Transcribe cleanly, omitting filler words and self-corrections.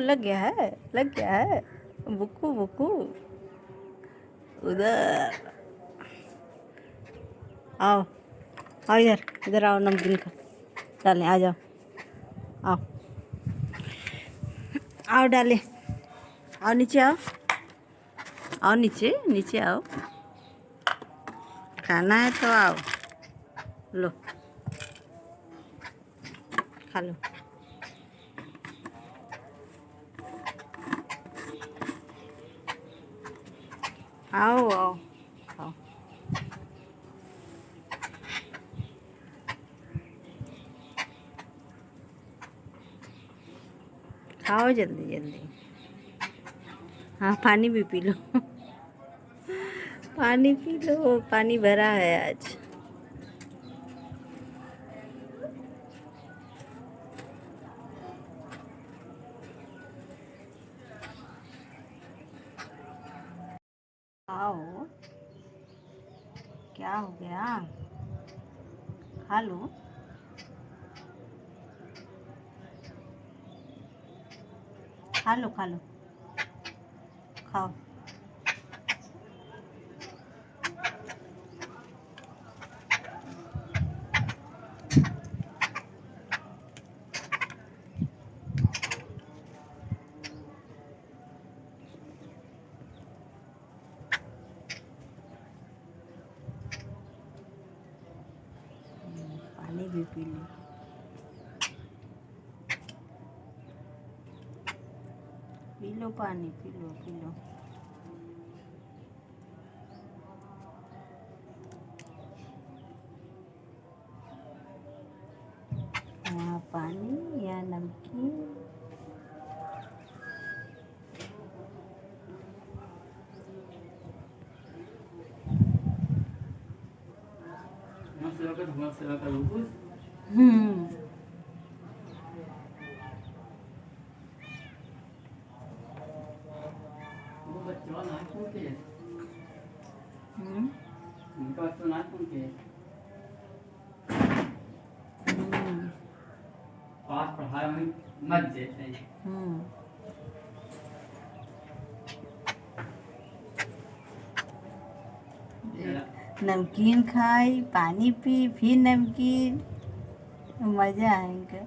बुक्कू लग गया है, लग गया है। बुक्कू बुक्कू उधर आओ, आओ इधर, इधर आओ, नमकीन खा डालें, आ जाओ, आओ आओ डालें, आओ नीचे आओ, आओ नीचे, नीचे आओ, खाना है तो आओ, लो खा लो। आओ आओ आओ, खाओ जल्दी जल्दी। हाँ पानी भी पी लो पानी पी लो, पानी भरा है आज। आओ, क्या हो गया, खा लो। खा लो खा लो, खाओ। पानी भी पी लो। पी लो पानी, पी लो पी लो। यहाँ पानी या नमकीन। पास पढ़ाई में मत जैसे नमकीन खाई, पानी पी, फिर नमकीन, मज़ा आएगा।